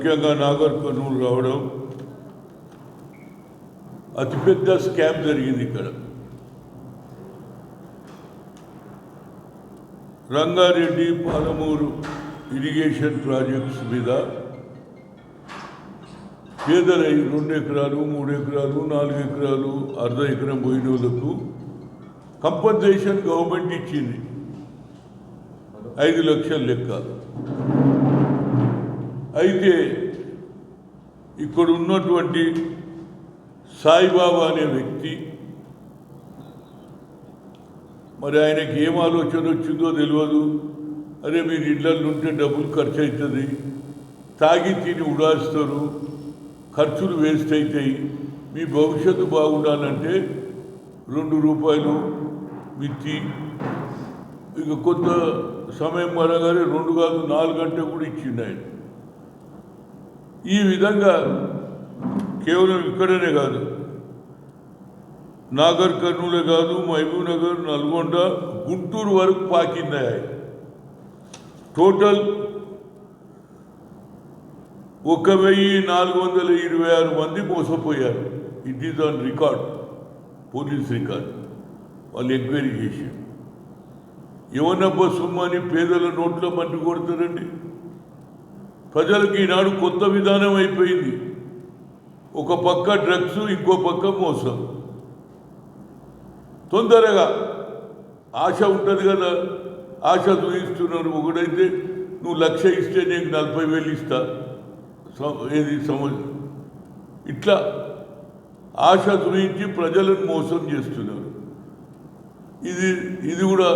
ముఖ్యంగా నాగర్ కర్నూలు రావడం అతిపెద్ద స్కామ్ జరిగింది ఇక్కడ. రంగారెడ్డి పాలమూరు ఇరిగేషన్ ప్రాజెక్ట్స్ మీద పేదలై 2 ఎకరాలు 3 ఎకరాలు 4 ఎకరాలు అర్ధ ఎకరం పోయిన వాళ్ళకు కంపన్సేషన్ గవర్నమెంట్ ఇచ్చింది 5 లక్షల లెక్క. అయితే ఇక్కడ ఉన్నటువంటి సాయిబాబా అనే వ్యక్తి మరి ఆయనకి ఏం ఆలోచన వచ్చిందో తెలియదు. అరే మీరు ఇళ్ళల్లో ఉంటే డబ్బులు ఖర్చు అవుతుంది, తాగి తిని ఉడాస్తారు, ఖర్చులు వేస్ట్ అవుతాయి, మీ భవిష్యత్తు బాగుండాలంటే 2 రూపాయలు మిత్తి, ఇక కొంత సమయం మరగానే 2 కాదు 4 గంటలు కూడా ఇచ్చిండు ఆయన. ఈ విధంగా కేవలం ఇక్కడనే కాదు, నాగర్ కర్నూలే కాదు, మహబూబ్ నగర్, నల్గొండ, గుంటూరు వరకు పాకింది ఆయన. టోటల్ 1426 మంది మోసపోయారు. It is on record, police record. వాళ్ళు ఎంక్వైరీ చేశారు. ఎవరినబ్బా సొమ్మని పేదల నోట్లో మట్టి కొడతారండి. ప్రజలకు ఈనాడు కొత్త విధానం అయిపోయింది. ఒక పక్క డ్రగ్స్, ఇంకో పక్క మోసం. తొందరగా ఆశ ఉంటుంది కదా, ఆశ చూపిస్తున్నారు. ఒకడైతే నువ్వు 1,00,000 ఇస్తే నీకు 40,000 ఇస్తా, ఏది సమస్య. ఇట్లా ఆశ చూపించి ప్రజలను మోసం చేస్తున్నారు. ఇది కూడా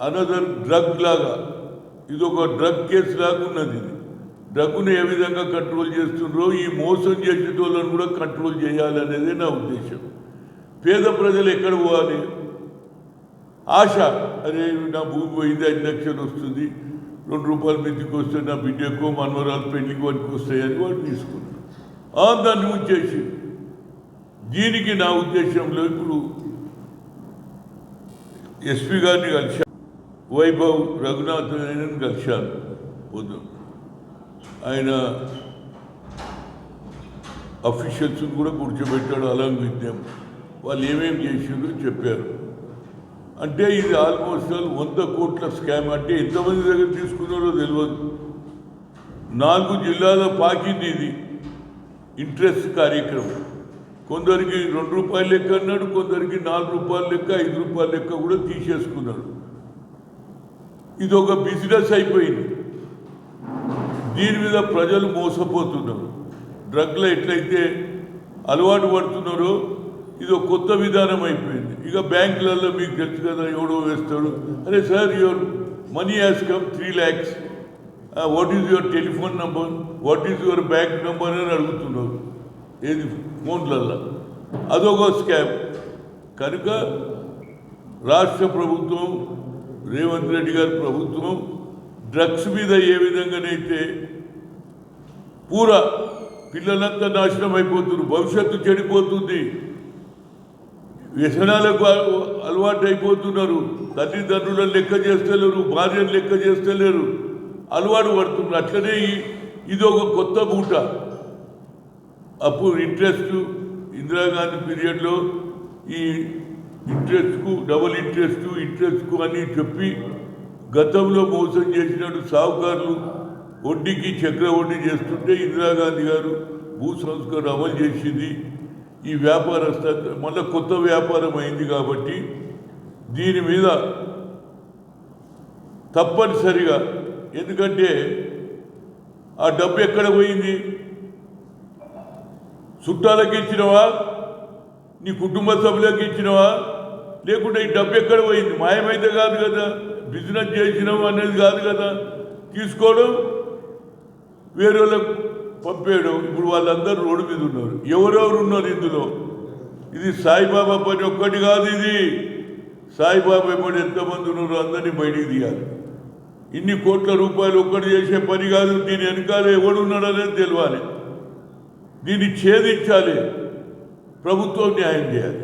అనదర్ డ్రగ్ లాగా, ఇది ఒక డ్రగ్ కేసు లాగా ఉన్నది. ఇది డ్రగ్ను ఏ విధంగా కంట్రోల్ చేస్తున్నారో ఈ మోసం చేసేటోళ్ళను కూడా కంట్రోల్ చేయాలనేదే నా ఉద్దేశం. పేద ప్రజలు ఎక్కడ పోవాలి? ఆశ, అరే నా భూమి పోయింది 5 లక్షలు వస్తుంది, 2 రూపాయల మీదకి వస్తే నా బిడ్డకు మనవరాలు పెళ్లికి వాటికి వస్తాయని వాడు తీసుకున్నాడు. దాన్ని ఉంచేసి దీనికి నా ఉద్దేశంలో ఇప్పుడు ఎస్పీ గారిని కలిశాను, వైభవ్ రఘునాథ్ ఆయనను కలిశాను. ఆయన అఫీషియల్స్ని కూడా కూర్చోబెట్టాడు అలాంగ్ విత్ దెమ్. వాళ్ళు ఏమేమి చేసిండ్రో చెప్పారు. అంటే ఇది ఆల్మోస్ట్ 100 కోట్ల స్కామ్. అంటే ఎంతమంది దగ్గర తీసుకున్నారో తెలియదు. 4 జిల్లాల పాకింది ఇది ఇంట్రెస్ట్ కార్యక్రమం. కొందరికి 2 రూపాయల లెక్క అన్నాడు, కొందరికి 4 రూపాయల లెక్క, 5 రూపాయల లెక్క కూడా తీసేసుకున్నాడు. ఇది ఒక బిజినెస్ అయిపోయింది. దీని మీద ప్రజలు మోసపోతున్నారు. డ్రగ్లో ఎట్లయితే అలవాటు పడుతున్నారో ఇది ఒక కొత్త విధానం అయిపోయింది. ఇక బ్యాంకులలో మీకు తెలుసు కదా, ఎవడో వేస్తాడు, అరే sir your money has come 3 lakhs, what is your telephone number, what is your bank number అని అడుగుతున్నారు. ఏది ఫోన్లల్లో. అదొక స్కామ్. కనుక రాష్ట్ర ప్రభుత్వం, రేవంత్ రెడ్డి గారి ప్రభుత్వం డ్రగ్స్ మీద ఏ విధంగానైతే పూరా పిల్లలంతా నాశనం అయిపోతున్నారు, భవిష్యత్తు చెడిపోతుంది, వ్యసనాలకు అలవాటు అయిపోతున్నారు, తల్లిదండ్రులను లెక్క చేస్తలేరు, భార్యను లెక్క చేస్తలేరు, అలవాటు పడుతున్నారు. అట్లనే ఇది ఒక కొత్త మూట. అప్పుడు ఇంట్రెస్ట్ ఇందిరాగాంధీ పీరియడ్లో ఈ ఇంట్రెస్ట్కు డబుల్ ఇంట్రెస్ట్కు అని చెప్పి గతంలో మోసం చేసినట్టు సాహుకారులు వడ్డీకి చక్ర వడ్డీ చేస్తుంటే ఇందిరాగాంధీ గారు భూ సంస్కరణ అమలు చేసింది. ఈ వ్యాపారస్థ మళ్ళీ కొత్త వ్యాపారం అయింది. కాబట్టి దీని మీద తప్పనిసరిగా, ఎందుకంటే ఆ డబ్బు ఎక్కడ పోయింది? చుట్టాలకి ఇచ్చినవా, నీ కుటుంబ సభ్యులకి ఇచ్చినవా, లేకుంటే ఈ డబ్బు ఎక్కడ పోయింది? మాయమైతే కాదు కదా, బిజినెస్ చేసినావు అనేది కాదు కదా. తీసుకోవడం, వేరే వాళ్ళకు పంపేయడం. ఇప్పుడు వాళ్ళందరూ రోడ్డు మీద ఉన్నారు. ఎవరెవరు ఉన్నారు ఇందులో? ఇది సాయిబాబా పని ఒక్కటి కాదు. ఇది సాయిబాబా పని ఎంతమంది ఉన్నారో అందరినీ బయటికి తీయాలి. ఇన్ని కోట్ల రూపాయలు ఒక్కటి చేసే పని కాదు. దీని వెనకాల ఎవడున్నాడనేది తెలియాలి. దీన్ని ఛేదించాలి. ప్రభుత్వం న్యాయం చేయాలి.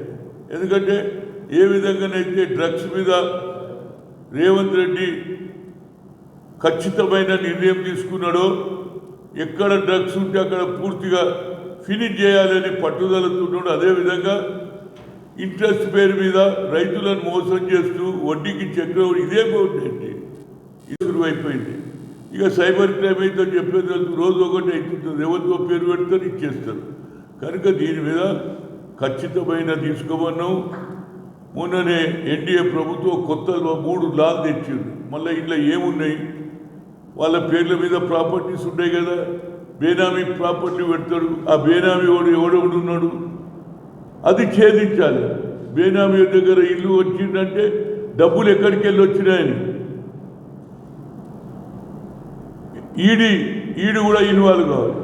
ఎందుకంటే ఏ విధంగానైతే డ్రగ్స్ మీద రేవంత్ రెడ్డి ఖచ్చితమైన నిర్ణయం తీసుకున్నాడో, ఎక్కడ డ్రగ్స్ ఉంటే అక్కడ పూర్తిగా ఫినిష్ చేయాలని పట్టుదలతో అదేవిధంగా ఇంట్రెస్ట్ పేరు మీద రైతులను మోసం చేస్తూ వడ్డీకి చక్రవడ్డీ ఇదే గవర్నమెంట్ ఇది అయిపోయింది. ఇక సైబర్ క్రైమ్ అయితే చెప్పేది రోజు ఒకటి అవుతుంటుంది, ఎవరితో పేరు పెడతారు ఇచ్చేస్తారు. కనుక దీని మీద ఖచ్చితమైన తీసుకోమన్నాం. మొన్ననే ఎన్డీఏ ప్రభుత్వం కొత్త 3 లాలు తెచ్చింది. మళ్ళీ ఇంట్లో ఏమున్నాయి, వాళ్ళ పేర్ల మీద ప్రాపర్టీస్ ఉంటాయి కదా, బేనామీ ప్రాపర్టీ పెడతాడు. ఆ బేనామీ ఎవడెవడున్నాడు అది ఛేదించాలి. బేనామీ దగ్గర ఇల్లు వచ్చిందంటే డబ్బులు ఎక్కడికి వెళ్ళి వచ్చినాయని ఈడీ కూడా ఇన్వాల్వ్ కావాలి.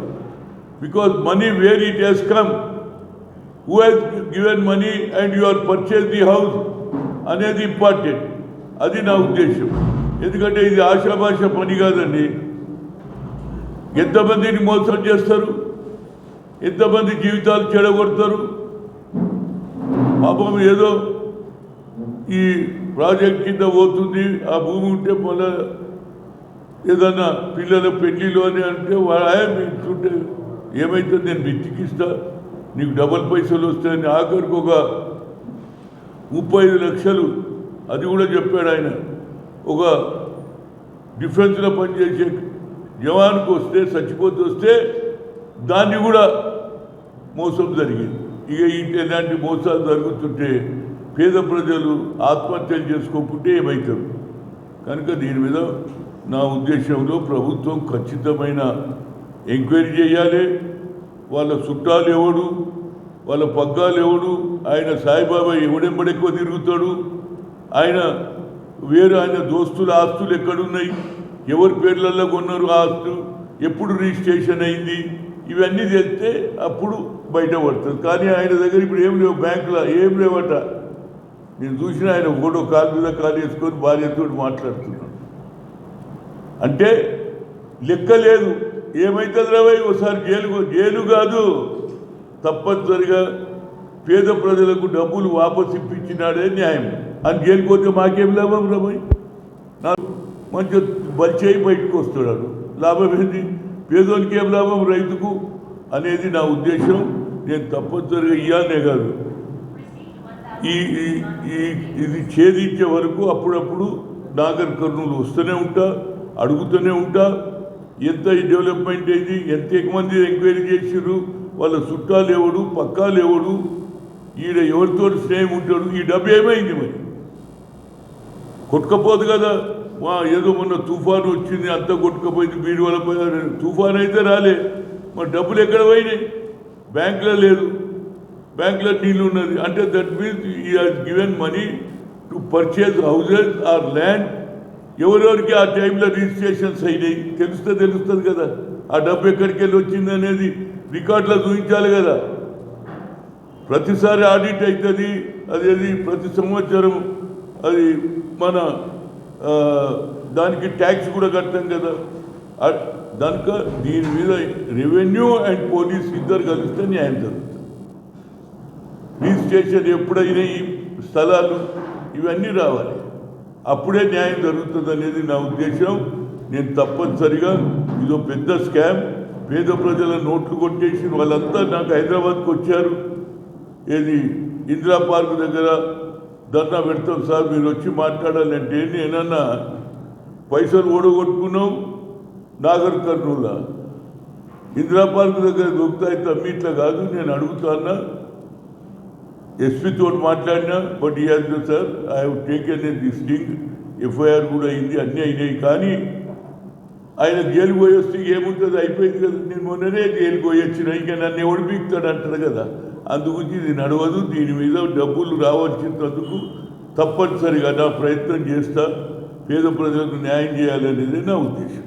Because money where it has come, who has given money and you are purchase the house అనేది ఇంపార్టెంట్. అది నా ఉద్దేశం. ఎందుకంటే ఇది ఆశాభాష పని కాదండి. ఎంతమందిని మోసం చేస్తారు, ఎంతమంది జీవితాలు చెడగొడతారు. పాపం ఏదో ఈ ప్రాజెక్ట్ కింద పోతుంది, ఆ భూమి ఉంటే మళ్ళీ ఏదన్నా పిల్లల పెళ్లిలో అని అంటే మీకుంటే ఏమైతుంది, నేను బిత్తికిస్తా, నీకు డబల్ పైసలు వస్తాయని ఆఖరికి ఒక 35 లక్షలు అది కూడా చెప్పాడు ఆయన. ఒక డిఫెన్స్లో పనిచేసే జవాన్కి వస్తే చచ్చిపోతే వస్తే దాన్ని కూడా మోసం జరిగింది. ఇక ఇలాంటి మోసాలు జరుగుతుంటే పేద ప్రజలు ఆత్మహత్యలు చేసుకోకుంటే ఏమవుతారు. కనుక దీని మీద నా ఉద్దేశంలో ప్రభుత్వం ఖచ్చితమైన ఎంక్వైరీ చేయాలి. వాళ్ళ చుట్టాలు ఎవడు, వాళ్ళ పగ్గాలు ఎవడు, ఆయన సాయిబాబా ఎవడెంబడెక్కువ తిరుగుతాడు, ఆయన దోస్తుల ఆస్తులు ఎక్కడున్నాయి, ఎవరి పేర్లలో కొన్నారు ఆ ఆస్తులు, ఎప్పుడు రిజిస్ట్రేషన్ అయింది, ఇవన్నీ తెలిస్తే అప్పుడు బయటపడుతుంది. కానీ ఆయన దగ్గర ఇప్పుడు ఏం లేవు, బ్యాంకులో ఏం లేవట. నేను చూసిన ఆయన ఫోటో కాలు మీద కాలు వేసుకొని భార్యతో మాట్లాడుతున్నాడు. అంటే లెక్క లేదు. ఏమైతుంది రావై ఒకసారి జైలు కాదు, తప్పనిసరిగా పేద ప్రజలకు డబ్బులు వాపసు ఇప్పించినాడే న్యాయం. అని జైలుకోతే మాకేం లాభం రాబోయ్, మంచిగా బలిచేయి బయటకు వస్తున్నాడు, లాభం ఏంది, పేదోనికి ఏం లాభం, రైతుకు అనేది నా ఉద్దేశం. నేను తప్పనిసరిగా ఇవ్వాలనే కాదు, ఇది ఛేదించే వరకు అప్పుడప్పుడు నాగర్ కర్నూలు వస్తూనే ఉంటా, అడుగుతూనే ఉంటా. ఎంత డెవలప్మెంట్ అయింది, ఎంత మంది ఎంక్వైరీ చేసిర్రు, వాళ్ళ చుట్టాలు ఎవడు, పక్కాలు ఎవడు, ఈడ ఎవరితో స్నేహం ఉంటాడు, ఈ డబ్బు ఏమైంది మరి కొట్టుకపోదు కదా. ఏదో మొన్న తుఫాను వచ్చింది, అంతా కొట్టుకపోయింది, బీడి వల్ల తుఫాను అయితే రాలే, మరి డబ్బులు ఎక్కడ పోయినాయి, బ్యాంకులో లేదు, బ్యాంకులో నీళ్ళు ఉన్నది. అంటే that means he has given money to purchase houses or land. ఎవరెవరికి ఆ టైంలో రిజిస్ట్రేషన్స్ అయినాయి తెలుస్తుంది కదా, ఆ డబ్బు ఎక్కడికి వెళ్ళి వచ్చింది అనేది రికార్డులో చూపించాలి కదా. ప్రతిసారి ఆడిట్ అవుతుంది, అదేది ప్రతి సంవత్సరం అది మన దానికి ట్యాక్స్ కూడా కడతాం కదా. దానిక దీని మీద రెవెన్యూ అండ్ పోలీస్ ఇద్దరు కలిస్తే న్యాయం జరుగుతుంది. రిజిస్ట్రేషన్ ఎప్పుడైనా ఈ స్థలాలు ఇవన్నీ రావాలి, అప్పుడే న్యాయం జరుగుతుంది అనేది నా ఉద్దేశం. నేను తప్పనిసరిగా ఇదో పెద్ద స్కామ్, పేద ప్రజల నోట్లు కొట్టేసి వాళ్ళంతా నాకు హైదరాబాద్కి వచ్చారు. ఏది ఇందిరా పార్క్ దగ్గర ధర్నా పెడతాం సార్, మీరు వచ్చి మాట్లాడాలంటే నేనన్నా పైసలు ఓడగొట్టుకున్నాం నాగర్ కర్నూలా, ఇందిరా పార్క్ దగ్గర దొరుకుతాయి తమ్మి, ఇట్లా కాదు. నేను అడుగుతాన్నా, ఎస్పీతో మాట్లాడినా, బట్ ఈ has sir I have taken this thing, FIR కూడా అయింది, అన్నీ అయినాయి. కానీ ఆయన జైలు పోయి వస్తే ఏముంటుంది, అయిపోయింది కదా. నేను మొన్ననే జైలు పోయి వచ్చిన, ఇంకా నన్ను ఎవడు పీకుతాడు అంటారు కదా. అందుగురించి ఇది నడవదు. దీని మీద డబ్బులు రావాల్సినందుకు తప్పనిసరిగా నా ప్రయత్నం చేస్తా, పేద ప్రజలకు న్యాయం చేయాలనేది నా ఉద్దేశం.